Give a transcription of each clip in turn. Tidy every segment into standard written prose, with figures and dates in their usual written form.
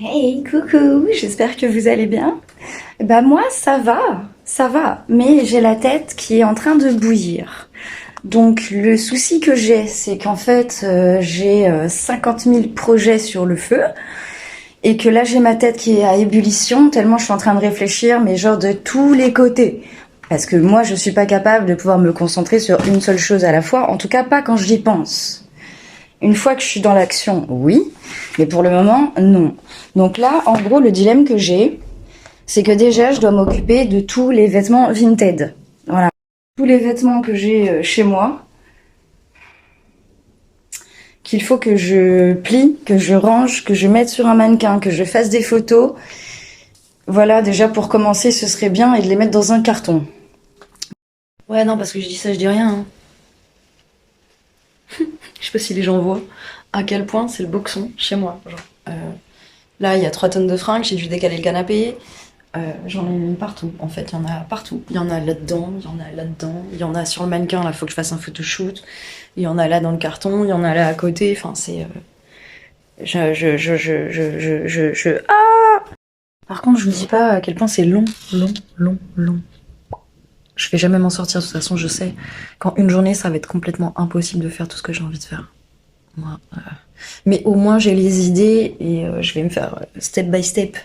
Hey, coucou, j'espère que vous allez bien. Bah moi, ça va, mais j'ai la tête qui est en train de bouillir. Donc le souci que j'ai, c'est qu'en fait, j'ai 50 000 projets sur le feu et que là, j'ai ma tête qui est à ébullition tellement je suis en train de réfléchir, mais genre de tous les côtés. Parce que moi, je suis pas capable de pouvoir me concentrer sur une seule chose à la fois, en tout cas pas quand j'y pense. Une fois que je suis dans l'action, oui, mais pour le moment, non. Donc là, en gros, le dilemme que j'ai, c'est que déjà, je dois m'occuper de tous les vêtements Vinted. Voilà. Tous les vêtements que j'ai chez moi, qu'il faut que je plie, que je range, que je mette sur un mannequin, que je fasse des photos. Voilà, déjà pour commencer, ce serait bien et de les mettre dans un carton. Ouais, non, parce que je dis ça, je dis rien. Hein. Je sais pas si les gens voient à quel point c'est le boxon chez moi. Genre, là, il y a 3 tonnes de fringues, j'ai dû décaler le canapé. J'en ai mis partout, en fait, il y en a partout. Il y en a là-dedans, il y en a là-dedans, il y en a sur le mannequin, là, faut que je fasse un photoshoot. Il y en a là dans le carton, il y en a là à côté, enfin, c'est... Ah! Par contre, je vous dis pas à quel point c'est long. Je vais jamais m'en sortir, de toute façon, je sais qu'en une journée, ça va être complètement impossible de faire tout ce que j'ai envie de faire. Moi, mais au moins, j'ai les idées et je vais me faire step by step.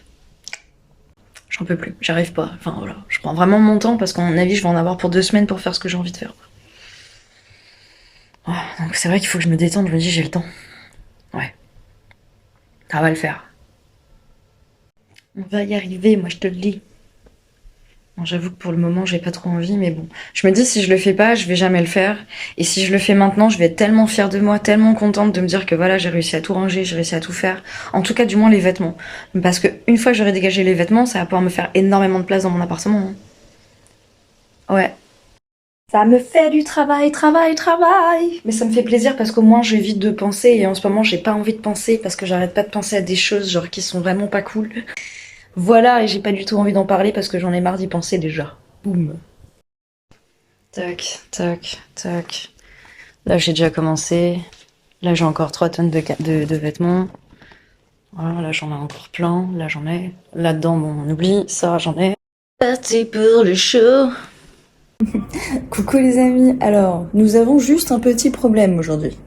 J'en peux plus, j'arrive pas. Enfin voilà, je prends vraiment mon temps parce qu'à mon avis, je vais en avoir pour 2 semaines pour faire ce que j'ai envie de faire. Ouais, donc c'est vrai qu'il faut que je me détende, je me dis j'ai le temps. Ouais, ça va le faire. On va y arriver, moi je te le dis. Bon, j'avoue que pour le moment, j'ai pas trop envie, mais bon. Je me dis, si je le fais pas, je vais jamais le faire. Et si je le fais maintenant, je vais être tellement fière de moi, tellement contente de me dire que voilà, j'ai réussi à tout ranger, j'ai réussi à tout faire. En tout cas, du moins les vêtements. Parce que une fois que j'aurai dégagé les vêtements, ça va pouvoir me faire énormément de place dans mon appartement. Hein. Ouais. Ça me fait du travail. Mais ça me fait plaisir parce qu'au moins j'évite de penser et en ce moment j'ai pas envie de penser parce que j'arrête pas de penser à des choses genre qui sont vraiment pas cool. Voilà, et j'ai pas du tout envie d'en parler parce que j'en ai marre d'y penser déjà. Boum. Tac, tac, tac. Là j'ai déjà commencé. Là j'ai encore 3 tonnes de vêtements. Voilà, là j'en ai encore plein. Là j'en ai. Là-dedans, bon, on oublie. Ça, j'en ai. Parti pour le show. Coucou les amis, alors nous avons juste un petit problème aujourd'hui.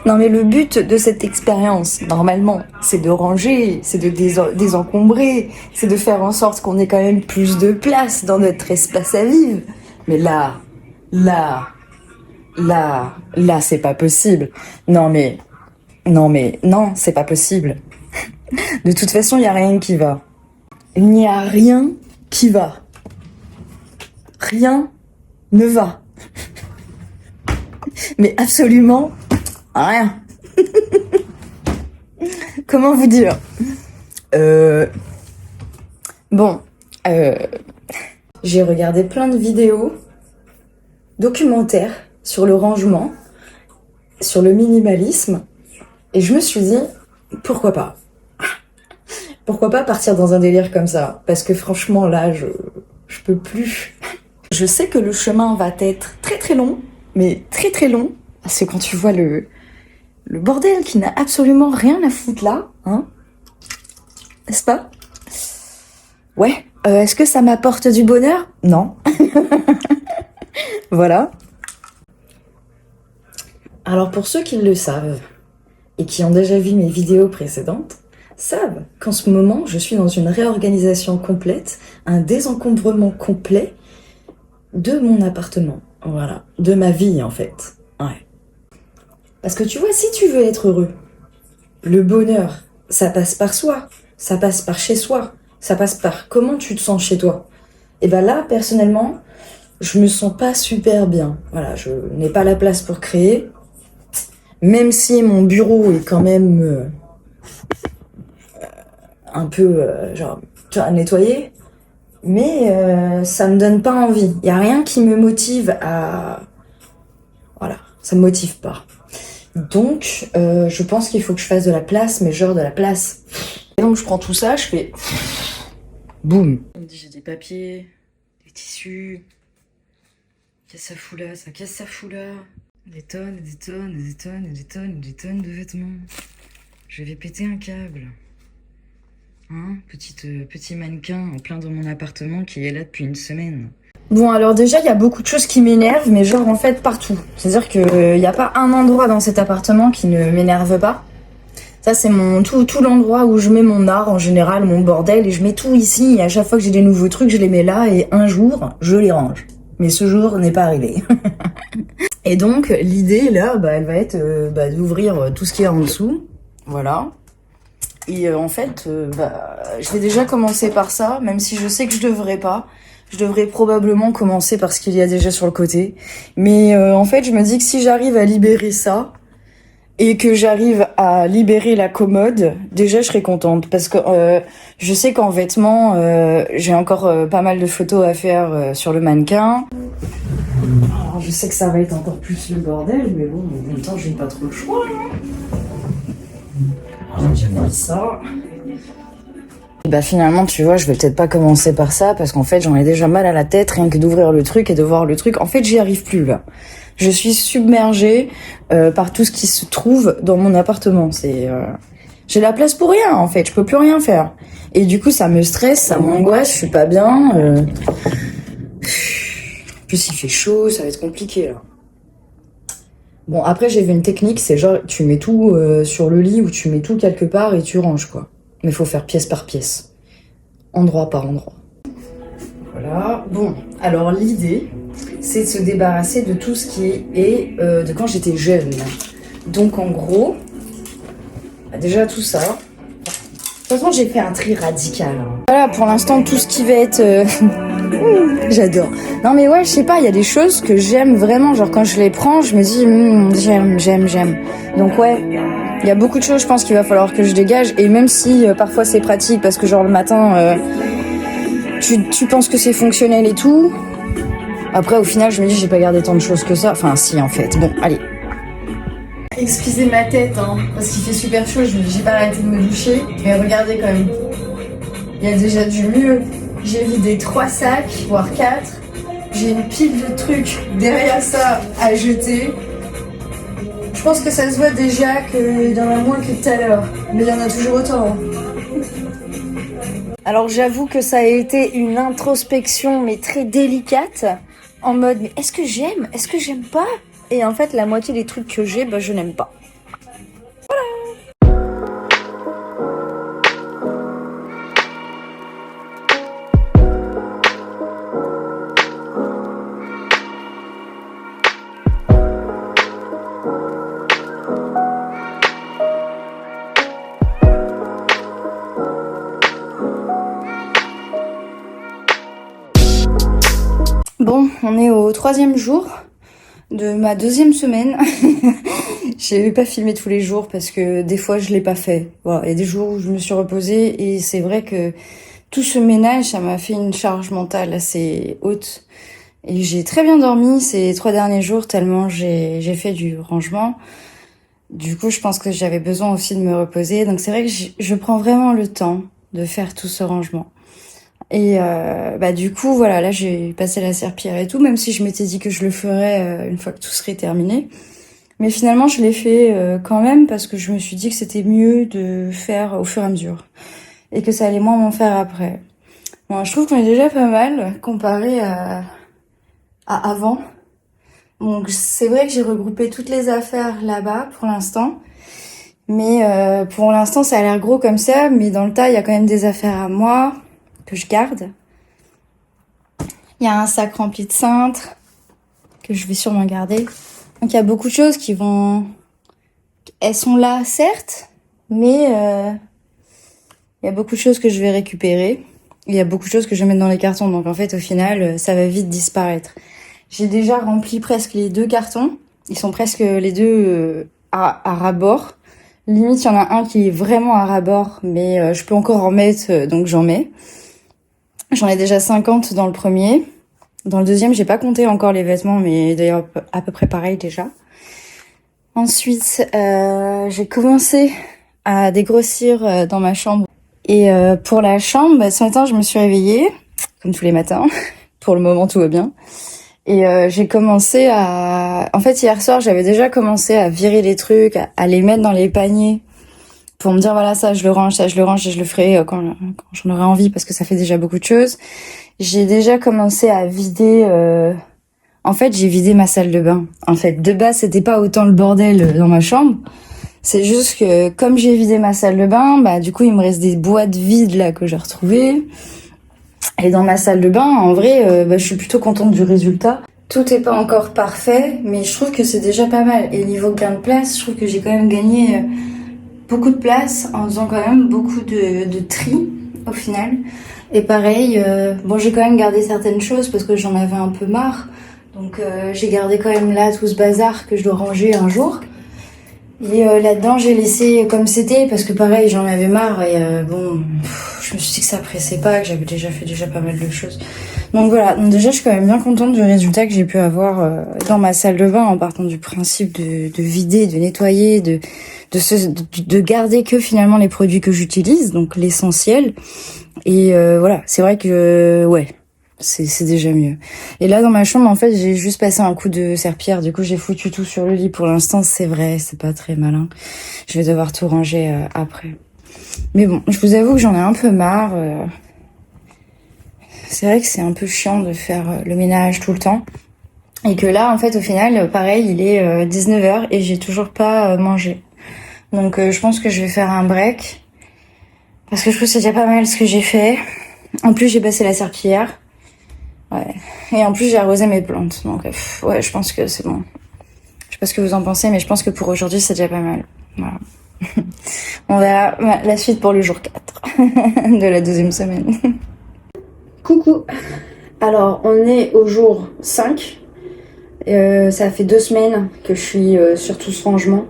Non mais le but de cette expérience, normalement, c'est de ranger, c'est de désencombrer, c'est de faire en sorte qu'on ait quand même plus de place dans notre espace à vivre. Mais là, là, c'est pas possible. Non, c'est pas possible. De toute façon, il n'y a rien qui va. Il n'y a rien qui va. Rien ne va. Mais absolument rien. Comment vous dire Bon, j'ai regardé plein de vidéos documentaires sur le rangement, sur le minimalisme, et je me suis dit, pourquoi pas? Pourquoi pas partir dans un délire comme ça? Parce que franchement, là, je peux plus. Je sais que le chemin va être très très long, mais très très long, parce que quand tu vois le bordel qui n'a absolument rien à foutre là, hein, n'est-ce pas? Ouais. Est-ce que ça m'apporte du bonheur? Non. Voilà. Alors pour ceux qui le savent, et qui ont déjà vu mes vidéos précédentes, savent qu'en ce moment, je suis dans une réorganisation complète, un désencombrement complet de mon appartement. Voilà. De ma vie, en fait. Ouais. Parce que tu vois, si tu veux être heureux, le bonheur, ça passe par soi, ça passe par chez soi, ça passe par comment tu te sens chez toi. Et ben là, personnellement, je me sens pas super bien. Voilà, je n'ai pas la place pour créer, même si mon bureau est quand même un peu, genre, tu vois, nettoyé, mais ça me donne pas envie. Il y a rien qui me motive à... Voilà, ça me motive pas. Donc, je pense qu'il faut que je fasse de la place, mais genre de la place. Et donc, je prends tout ça, je fais... Boum. On me dit j'ai des papiers, des tissus. Qu'est-ce que ça fout là, ça? Qu'est-ce que ça fout là? Des tonnes, des tonnes, des tonnes, des tonnes, des tonnes de vêtements. Je vais péter un câble. Hein, petit mannequin en plein dans mon appartement qui est là depuis une semaine. Bon, alors déjà, il y a beaucoup de choses qui m'énervent, mais genre en fait partout. C'est-à-dire qu'il n'y a pas un endroit dans cet appartement qui ne m'énerve pas. Ça, c'est tout l'endroit où je mets mon art en général, mon bordel, et je mets tout ici. Et à chaque fois que j'ai des nouveaux trucs, je les mets là, et un jour, je les range. Mais ce jour n'est pas arrivé. Et donc, l'idée, là, elle va être d'ouvrir tout ce qui est en dessous. Voilà. Et en fait, je vais déjà commencer par ça, même si je sais que je devrais pas. Je devrais probablement commencer par ce qu'il y a déjà sur le côté. Mais en fait, je me dis que si j'arrive à libérer ça, et que j'arrive à libérer la commode, déjà je serai contente. Parce que je sais qu'en vêtements, j'ai encore pas mal de photos à faire sur le mannequin. Alors, je sais que ça va être encore plus le bordel, mais bon, en même temps, j'ai pas trop le choix. J'ai mis ça. Bah finalement, tu vois, je vais peut-être pas commencer par ça, parce qu'en fait, j'en ai déjà mal à la tête, rien que d'ouvrir le truc et de voir le truc. En fait, j'y arrive plus, là. Je suis submergée par tout ce qui se trouve dans mon appartement. J'ai la place pour rien, en fait. Je peux plus rien faire. Et du coup, ça me stresse, ça m'angoisse, je suis pas bien. En plus, il fait chaud, ça va être compliqué, là. Bon, après, j'ai vu une technique, c'est genre, tu mets tout sur le lit ou tu mets tout quelque part et tu ranges, quoi. Mais faut faire pièce par pièce. Endroit par endroit. Voilà. Bon, alors l'idée, c'est de se débarrasser de tout ce qui est de quand j'étais jeune. Donc en gros, déjà tout ça. De toute façon, j'ai fait un tri radical. Voilà, pour l'instant, tout ce qui va être... J'adore. Non mais ouais, je sais pas, il y a des choses que j'aime vraiment. Genre quand je les prends, je me dis, j'aime. Donc ouais, il y a beaucoup de choses, je pense, qu'il va falloir que je dégage. Et même si parfois c'est pratique, parce que genre le matin, tu penses que c'est fonctionnel et tout. Après, au final, je me dis, j'ai pas gardé tant de choses que ça. Enfin, si, en fait. Bon, allez. Excusez ma tête, hein, parce qu'il fait super chaud. J'ai pas arrêté de me doucher. Mais regardez quand même. Il y a déjà du mieux. J'ai vidé 3 sacs, voire 4. J'ai une pile de trucs derrière ça à jeter. Je pense que ça se voit déjà qu'il y en a moins que tout à l'heure. Mais il y en a toujours autant. Hein. Alors j'avoue que ça a été une introspection, mais très délicate. En mode, mais est-ce que j'aime? Est-ce que j'aime pas? Et en fait, la moitié des trucs que j'ai, je n'aime pas. Bon, on est au 3e jour de ma 2e semaine. J'ai pas filmé tous les jours parce que des fois je l'ai pas fait. Voilà, il y a des jours où je me suis reposée et c'est vrai que tout ce ménage, ça m'a fait une charge mentale assez haute. Et j'ai très bien dormi ces 3 derniers jours tellement j'ai fait du rangement. Du coup, je pense que j'avais besoin aussi de me reposer. Donc c'est vrai que je prends vraiment le temps de faire tout ce rangement. Et du coup, voilà, là j'ai passé la serpillière et tout, même si je m'étais dit que je le ferais une fois que tout serait terminé. Mais finalement, je l'ai fait quand même parce que je me suis dit que c'était mieux de faire au fur et à mesure et que ça allait moins m'en faire après. Bon, je trouve qu'on est déjà pas mal comparé à avant. Donc c'est vrai que j'ai regroupé toutes les affaires là-bas pour l'instant. Mais pour l'instant, ça a l'air gros comme ça, mais dans le tas, il y a quand même des affaires à moi que je garde. Il y a un sac rempli de cintres que je vais sûrement garder. Donc il y a beaucoup de choses qui vont... Elles sont là, certes, mais il y a beaucoup de choses que je vais récupérer. Il y a beaucoup de choses que je vais mettre dans les cartons. Donc en fait, au final, ça va vite disparaître. J'ai déjà rempli presque les 2 cartons. Ils sont presque les 2 à ras-bord. Limite, il y en a un qui est vraiment à ras-bord, mais je peux encore en mettre, donc j'en mets. J'en ai déjà 50 dans le premier. Dans le deuxième, j'ai pas compté encore les vêtements, mais d'ailleurs à peu près pareil déjà. Ensuite, j'ai commencé à dégrossir dans ma chambre. Et pour la chambre, ce matin, je me suis réveillée, comme tous les matins. Pour le moment, tout va bien. Et j'ai commencé à... En fait, hier soir, j'avais déjà commencé à virer les trucs, à les mettre dans les paniers pour me dire voilà, ça je le range, ça je le range et je le ferai quand j'en aurai envie parce que ça fait déjà beaucoup de choses. J'ai déjà commencé à vider. En fait, j'ai vidé ma salle de bain. En fait, de base, c'était pas autant le bordel dans ma chambre. C'est juste que comme j'ai vidé ma salle de bain, bah du coup, il me reste des boîtes vides là que j'ai retrouvées. Et dans ma salle de bain, en vrai, je suis plutôt contente du résultat. Tout est pas encore parfait, mais je trouve que c'est déjà pas mal. Et niveau gain de place, je trouve que j'ai quand même gagné beaucoup de place en faisant quand même beaucoup de tri au final. Et pareil, bon, j'ai quand même gardé certaines choses parce que j'en avais un peu marre. Donc j'ai gardé quand même là tout ce bazar que je dois ranger un jour. Et là-dedans, j'ai laissé comme c'était parce que pareil, j'en avais marre et je me suis dit que ça pressait pas, que j'avais déjà fait pas mal de choses. Donc voilà, donc déjà, je suis quand même bien contente du résultat que j'ai pu avoir dans ma salle de bain en partant du principe de vider, de nettoyer, de garder que finalement les produits que j'utilise, donc l'essentiel. Et voilà, c'est vrai que ouais, c'est déjà mieux. Et là dans ma chambre en fait j'ai juste passé un coup de serpillière, du coup j'ai foutu tout sur le lit pour l'instant, c'est vrai, c'est pas très malin. Je vais devoir tout ranger après. Mais bon, je vous avoue que j'en ai un peu marre. C'est vrai que c'est un peu chiant de faire le ménage tout le temps. Et que là en fait au final pareil il est 19h et j'ai toujours pas mangé. Donc je pense que je vais faire un break. Parce que je trouve que c'est déjà pas mal ce que j'ai fait. En plus j'ai passé la serpillière. Ouais. Et en plus, j'ai arrosé mes plantes. Donc, ouais, je pense que c'est bon. Je sais pas ce que vous en pensez, mais je pense que pour aujourd'hui, c'est déjà pas mal. Voilà. On verra la suite pour le jour 4 de la deuxième semaine. Coucou. Alors, on est au jour 5. Ça fait 2 semaines que je suis sur tout ce rangement.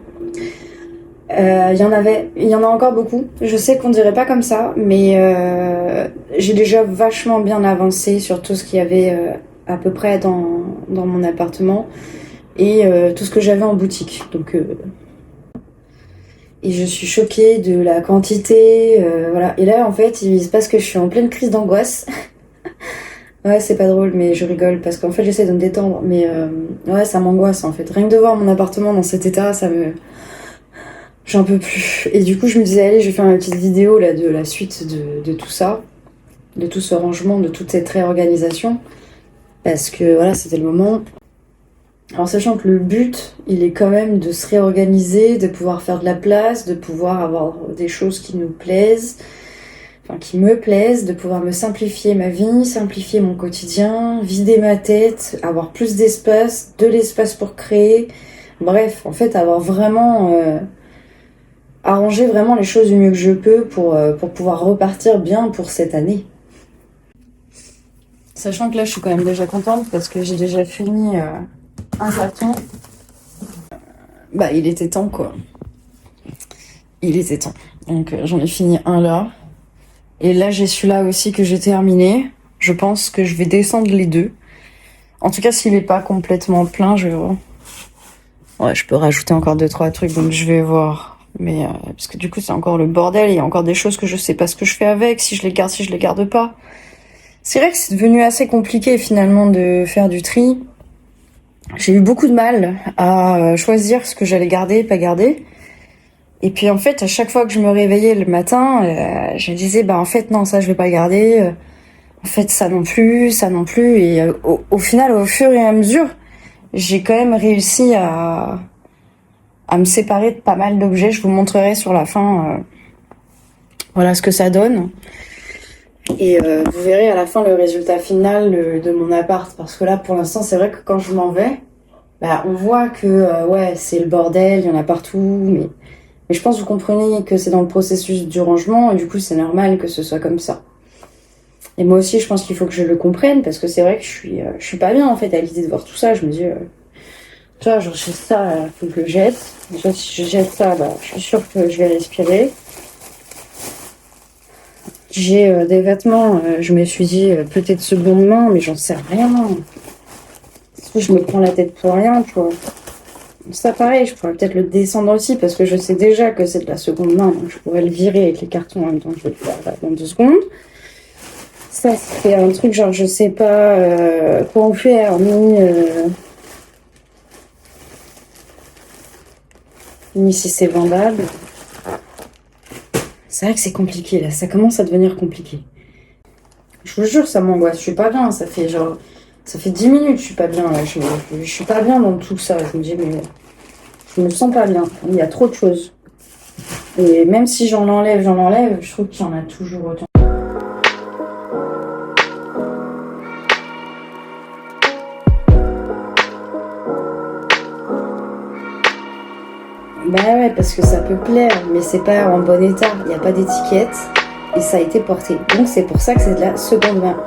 Il y en a encore beaucoup. Je sais qu'on dirait pas comme ça, mais j'ai déjà vachement bien avancé sur tout ce qu'il y avait à peu près dans mon appartement et tout ce que j'avais en boutique. Donc, et je suis choquée de la quantité, voilà. Et là, en fait, il se passe que je suis en pleine crise d'angoisse. Ouais, c'est pas drôle, mais je rigole parce qu'en fait, j'essaie de me détendre, mais ouais, ça m'angoisse en fait. Rien que de voir mon appartement dans cet état, j'en peux plus. Et du coup, je me disais, allez, je vais faire une petite vidéo là de la suite de tout ça, de tout ce rangement, de toute cette réorganisation. Parce que voilà, c'était le moment. Alors, sachant que le but, il est quand même de se réorganiser, de pouvoir faire de la place, de pouvoir avoir des choses qui nous plaisent, enfin qui me plaisent, de pouvoir me simplifier ma vie, simplifier mon quotidien, vider ma tête, avoir plus d'espace, de l'espace pour créer. Bref, en fait, avoir vraiment arranger vraiment les choses du mieux que je peux pour pouvoir repartir bien pour cette année. Sachant que là, je suis quand même déjà contente parce que j'ai déjà fini un carton. Bah, il était temps, quoi. Il était temps. Donc, j'en ai fini un là. Et là, j'ai celui-là aussi que j'ai terminé. Je pense que je vais descendre les deux. En tout cas, s'il est pas complètement plein, je vais voir. Ouais, je peux rajouter encore 2-3 trucs, donc je vais voir. Mais parce que du coup, c'est encore le bordel. Il y a encore des choses que je sais pas ce que je fais avec, si je les garde, si je les garde pas. C'est vrai que c'est devenu assez compliqué finalement de faire du tri. J'ai eu beaucoup de mal à choisir ce que j'allais garder et pas garder. Et puis en fait, à chaque fois que je me réveillais le matin, je me disais bah en fait non, ça je vais pas garder. En fait ça non plus, ça non plus. Et au final, au fur et à mesure, j'ai quand même réussi à me séparer de pas mal d'objets. Je vous montrerai sur la fin voilà ce que ça donne. Et vous verrez à la fin le résultat final de mon appart. Parce que là, pour l'instant, c'est vrai que quand je m'en vais, bah, on voit que ouais, c'est le bordel, il y en a partout. Mais je pense que vous comprenez que c'est dans le processus du rangement. Et du coup, c'est normal que ce soit comme ça. Et moi aussi, je pense qu'il faut que je le comprenne. Parce que c'est vrai que je suis pas bien, en fait, à l'idée de voir tout ça. Je me dis... tu vois, genre, j'ai ça, faut que je le jette. Déjà, si je jette ça, bah, je suis sûre que je vais respirer. J'ai des vêtements, je me suis dit peut-être seconde main, mais j'en sais rien. Je me prends la tête pour rien, tu vois. Ça, pareil, je pourrais peut-être le descendre aussi, parce que je sais déjà que c'est de la seconde main, donc je pourrais le virer avec les cartons en même temps que je vais le faire là, dans 2 secondes. Ça, c'est un truc genre, je sais pas quoi en faire, ni si c'est vendable. C'est vrai que c'est compliqué là, ça commence à devenir compliqué. Je vous jure, ça m'angoisse, je suis pas bien, ça fait 10 minutes, je suis pas bien là, je suis pas bien dans tout ça. Je me dis, mais je me sens pas bien, il y a trop de choses. Et même si j'en enlève, je trouve qu'il y en a toujours autant. Bah ouais, parce que ça peut plaire, mais c'est pas en bon état. Il n'y a pas d'étiquette et ça a été porté. Donc c'est pour ça que c'est de la seconde main.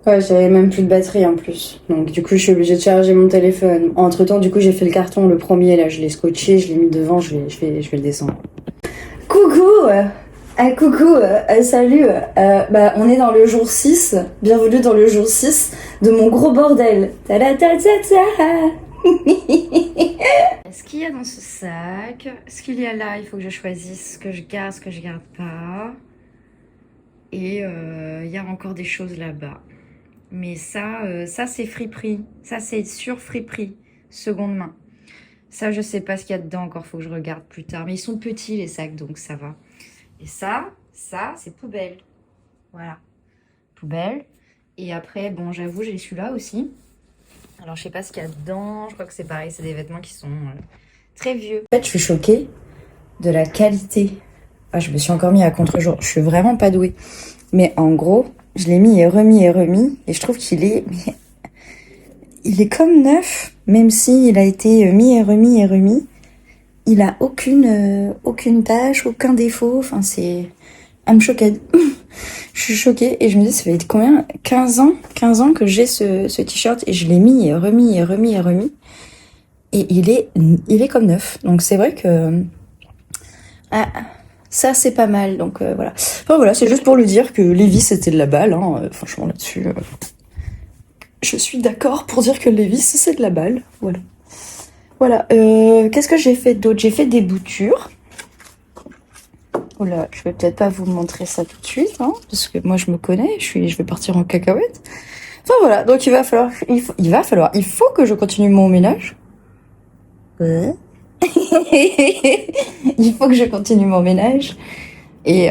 Ouais, j'avais même plus de batterie en plus. Donc du coup, je suis obligée de charger mon téléphone. Entre-temps, du coup, j'ai fait le carton, le premier, là, je l'ai scotché, je l'ai mis devant, je vais le descendre. Coucou coucou, salut bah, on est dans le jour 6. Bienvenue dans le jour 6 de mon gros bordel. Est-ce qu'il y a dans ce sac? Ce qu'il y a là, il faut que je choisisse ce que je garde, ce que je garde pas. Et il y a encore des choses là-bas. Mais ça c'est friperie. Ça, c'est sur friperie, seconde main. Ça, je sais pas ce qu'il y a dedans encore, faut que je regarde plus tard. Mais ils sont petits, les sacs, donc ça va. Et ça, c'est poubelle. Voilà. Poubelle. Et après, bon, j'avoue, j'ai celui-là aussi. Alors, je sais pas ce qu'il y a dedans. Je crois que c'est pareil, c'est des vêtements qui sont très vieux. En fait, je suis choquée de la qualité. Ah, je me suis encore mis à contre-jour. Je suis vraiment pas douée. Mais en gros, je l'ai mis et remis. Et je trouve qu'il est... Il est comme neuf, même s'il a été mis et remis. Il a aucune tache, aucun défaut. Enfin, c'est... I'm shocked. Je suis choquée et je me dis, ça fait combien? 15 ans que j'ai ce t-shirt et je l'ai mis et remis. Et il est comme neuf. Donc c'est vrai que... Ah, ça, c'est pas mal. Donc voilà. Enfin voilà, c'est juste pour le dire que Levi's, c'était de la balle. Hein. Franchement, là-dessus... Je suis d'accord pour dire que Levi's, c'est de la balle. Voilà. Qu'est-ce que j'ai fait d'autre? J'ai fait des boutures. Oh là, je vais peut-être pas vous montrer ça tout de suite, hein, parce que moi je me connais, je vais partir en cacahuète. Enfin voilà, donc il faut que je continue mon ménage. Ouais. Il faut que je continue mon ménage. Et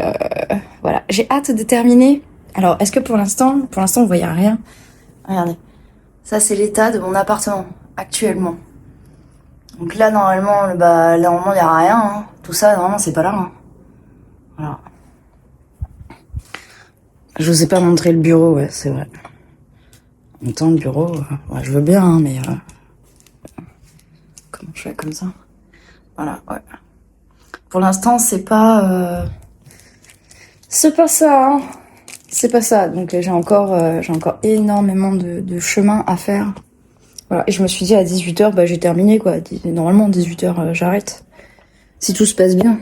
voilà, j'ai hâte de terminer. Alors, est-ce que pour l'instant, vous voyez rien? Regardez. Ça, c'est l'état de mon appartement, actuellement. Donc là, normalement, il n'y a rien. Hein. Tout ça, normalement, c'est pas là. Hein. Voilà. Je vous ai pas montré le bureau, ouais, c'est vrai. En même temps, le bureau, ouais, je veux bien, hein, mais... comment je fais comme ça? Voilà, ouais. Pour l'instant, c'est pas ça, hein. C'est pas ça. Donc j'ai encore énormément de chemin à faire. Voilà. Et je me suis dit à 18h, bah j'ai terminé, quoi. Normalement, 18h, j'arrête. Si tout se passe bien.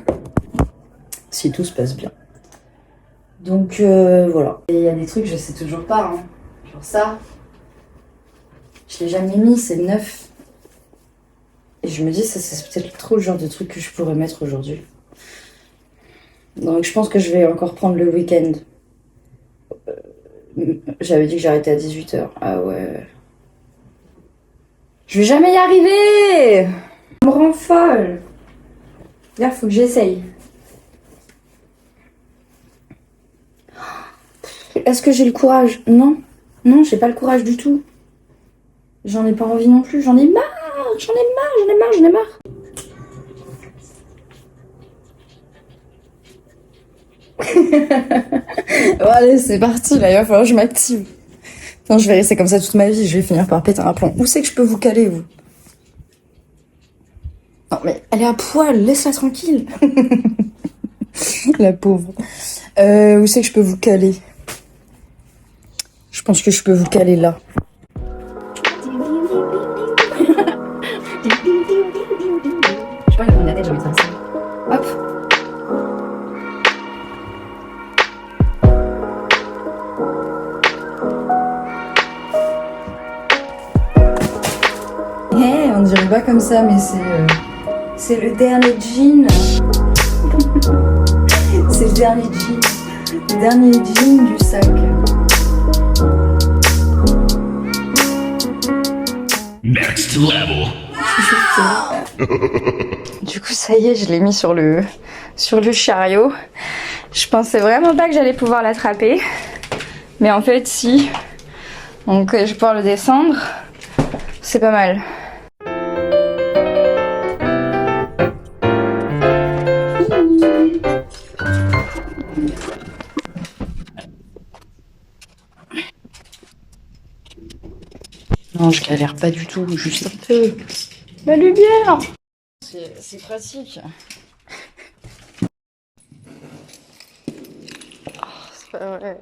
Donc voilà. Et il y a des trucs, je sais toujours pas. Hein. Genre ça, je l'ai jamais mis, c'est neuf. Et je me dis, ça c'est peut-être trop le genre de truc que je pourrais mettre aujourd'hui. Donc je pense que je vais encore prendre le week-end. J'avais dit que j'arrêtais à 18h. Ah ouais. Je vais jamais y arriver! Ça me rend folle. Là, faut que j'essaye. Est-ce que j'ai le courage? Non, j'ai pas le courage du tout. J'en ai pas envie non plus. J'en ai marre. Bon, allez, c'est parti. Là, il va falloir que je m'active. Non, je vais rester comme ça toute ma vie. Je vais finir par péter un plomb. Où c'est que je peux vous caler, vous? Non, mais elle est à poil. Laisse-la tranquille. La pauvre. Où c'est que je peux vous caler? Je pense que je peux vous caler là. t'inquiète, je vais faire ça. Hop. Hey, on dirait pas comme ça, mais c'est le dernier jean. C'est le dernier jean. Le dernier jean du sac. Next level. Du coup, ça y est, je l'ai mis sur le chariot. Je pensais vraiment pas que j'allais pouvoir l'attraper. Mais en fait, si. Donc, je vais pouvoir le descendre. C'est pas mal. Non, je galère pas du tout, juste un peu. La lumière. C'est pratique. Oh, c'est pas vrai.